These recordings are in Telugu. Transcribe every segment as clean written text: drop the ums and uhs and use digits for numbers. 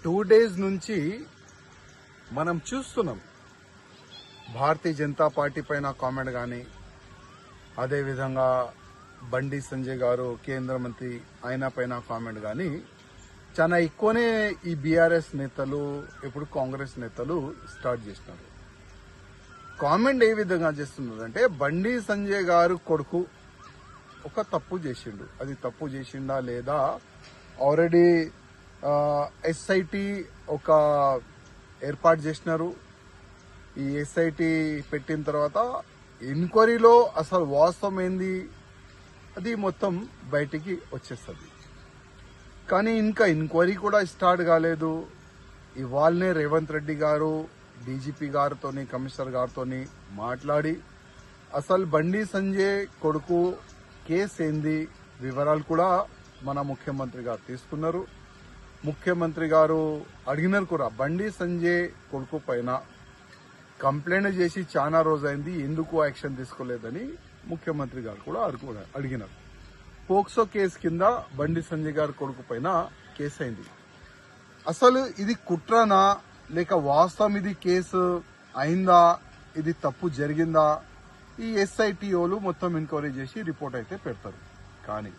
2 days నుంచి మనం చూస్తున్నాం భారతీయ జనతా పార్టీ పైన కామెంట్ కానీ, అదేవిధంగా బండి సంజయ్ గారు కేంద్ర మంత్రి ఆయన పైన కామెంట్ కానీ చాలా ఎక్కువనే ఈ బీఆర్ఎస్ నేతలు ఇప్పుడు కాంగ్రెస్ నేతలు స్టార్ట్ చేసినారు. కామెంట్ ఏ విధంగా చేస్తున్నారంటే, బండి సంజయ్ గారు కొడుకు ఒక తప్పు చేసిండు, అది తప్పు చేసిండా లేదా, ఆల్రెడీ ఎస్ఐటి ఒక ఏర్పాటు చేసినారు. ఈ ఎస్ఐటి పెట్టిన తర్వాత ఎంక్వైరీలో అసలు వాస్తవం ఏంది అది మొత్తం బయటికి వచ్చేస్తుంది. కానీ ఇంకా ఎంక్వైరీ కూడా స్టార్ట్ కాలేదు. ఇవాళనే రేవంత్ రెడ్డి గారు డీజీపీ గారితోని కమిషనర్ గారితోని మాట్లాడి అసలు బండి సంజయ్ కొడుకు కేసు ఏంది వివరాలు కూడా మన ముఖ్యమంత్రి గారు తీసుకున్నారు. ముఖ్యమంత్రి గారు అడిగినారు కూడా, బండి సంజయ్ కొడుకు పైన కంప్లైంట్ చేసి చాలా రోజైంది, ఎందుకు యాక్షన్ తీసుకోలేదని ముఖ్యమంత్రి గారు కూడా అడిగినారు. పోక్సో కేసు కింద బండి సంజయ్ గారి కొడుకు పైన కేసు అయింది. అసలు ఇది కుట్రనా లేక వాస్తవం ఇది కేసు అయిందా, ఇది తప్పు జరిగిందా, ఈ ఎస్ఐటిఓలు మొత్తం ఎంక్వైరీ చేసి రిపోర్ట్ అయితే పెడతారు. కానీ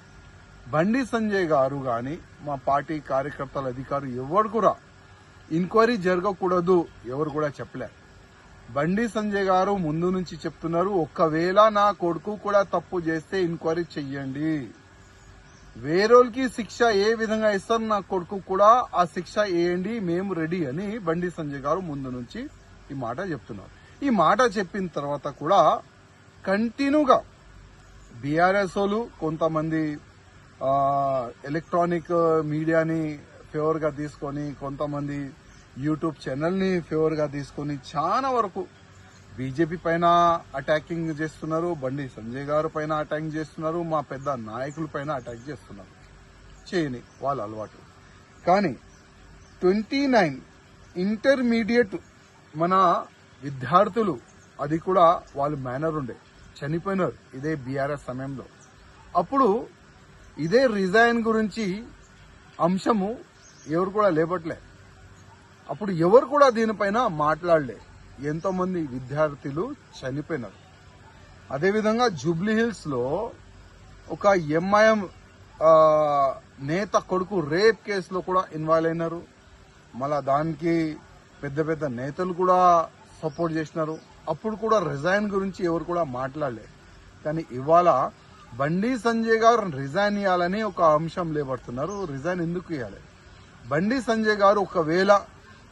బండి సంజయ్ గారు కానీ మా పార్టీ కార్యకర్తల అధికారులు ఎవరు కూడా ఎంక్వైరీ జరగకూడదు ఎవరు కూడా చెప్పలే. బండి సంజయ్ గారు ముందు నుంచి చెప్తున్నారు, ఒక్కవేళ నా కొడుకు కూడా తప్పు చేస్తే ఎంక్వైరీ చెయ్యండి, వేరేకి శిక్ష ఏ విధంగా ఇస్తారు నా కొడుకు కూడా ఆ శిక్ష వేయండి, మేము రెడీ అని బండి సంజయ్ గారు ముందు నుంచి ఈ మాట చెప్తున్నారు. ఈ మాట చెప్పిన తర్వాత కూడా కంటిన్యూగా బీఆర్ఎస్ వాళ్ళు కొంతమంది ఎలక్ట్రానిక్ మీడియాని ఫేవర్ గా తీసుకొని, కొంతమంది యూట్యూబ్ ఛానల్ ని ఫేవర్ గా తీసుకొని చాలా వరకు బీజేపీ పైన అటాకింగ్ చేస్తున్నారు, బండి సంజయ్ గారు పైన అటాకింగ్ చేస్తున్నారు, మా పెద్ద నాయకుల పైన అటాక్ చేస్తున్నారు. చేయని వాళ్ళ అలవాటు. కానీ 29 ఇంటర్మీడియట్ మన విద్యార్థులు, అది కూడా వాళ్ళు మేనర్ ఉండే చనిపోయినారు ఇదే బీఆర్ఎస్ సమయంలో. అప్పుడు ఇదే రిజైన్ గురించి అంశము ఎవరు కూడా లేపట్లే. అప్పుడు ఎవరు కూడా దీనిపైన మాట్లాడలే. ఎంతో మంది విద్యార్థులు చనిపోయినారు. అదేవిధంగా జూబ్లీ హిల్స్ లో ఒక ఎంఐఎం నేత కొడుకు రేప్ కేసులో కూడా ఇన్వాల్వ్ అయినారు. మళ్ళా దానికి పెద్ద పెద్ద నేతలు కూడా సపోర్ట్ చేసినారు. అప్పుడు కూడా రిజైన్ గురించి ఎవరు కూడా మాట్లాడలే. కానీ ఇవాళ బండి సంజయ్ గారు రిజైన్ ఇవ్వాలని ఒక అంశం లేబడుతున్నారు. రిజైన్ ఎందుకు ఇవ్వాలి? బండి సంజయ్ గారు ఒకవేళ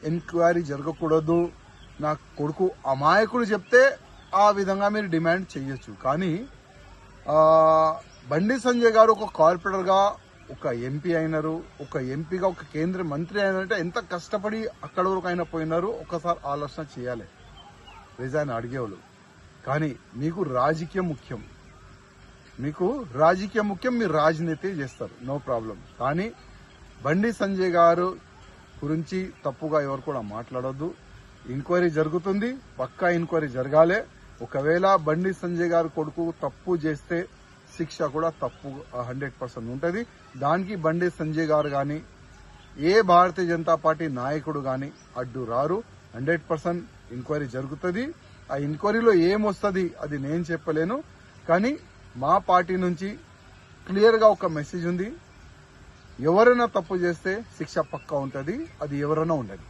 ఎంక్వైరీ జరగకూడదు, నా కొడుకు అమాయకుడు చెప్తే ఆ విధంగా మీరు డిమాండ్ చేయొచ్చు. కానీ బండి సంజయ్ గారు ఒక కార్పొరేటర్ గా ఒక ఎంపీ అయినారు, ఒక ఎంపీగా ఒక కేంద్ర మంత్రి అయినంటే ఎంత కష్టపడి అక్కడ వరకు అయినా పోయినారు. ఒకసారి ఆలోచన చేయాలి రిజైన్ అడిగేవాళ్ళు. కానీ మీకు రాజకీయం ముఖ్యం, మీరు రాజనీతి చేస్తారు, నో ప్రాబ్లం. కానీ బండి సంజయ్ గారు గురించి తప్పుగా ఎవరు కూడా మాట్లాడొద్దు. ఎంక్వైరీ జరుగుతుంది, పక్కా ఎంక్వైరీ జరగాలి. ఒకవేళ బండి సంజయ్ గారు కొడుకు తప్పు చేస్తే శిక్ష కూడా తప్పు 100% ఉంటుంది. దానికి బండి సంజయ్ గారు గాని ఏ భారతీయ జనతా పార్టీ నాయకుడు గాని అడ్డు రారు. 100% ఎంక్వైరీ జరుగుతుంది. ఆ ఎంక్వైరీలో ఏమొస్తుంది అది నేను చెప్పలేను. కానీ మా పార్టీ నుంచి క్లియర్ గా ఒక మెసేజ్ ఉంది, ఎవరైనా తప్పు చేస్తే శిక్ష పక్కా ఉంటుంది, అది ఎవరైనా ఉండదు.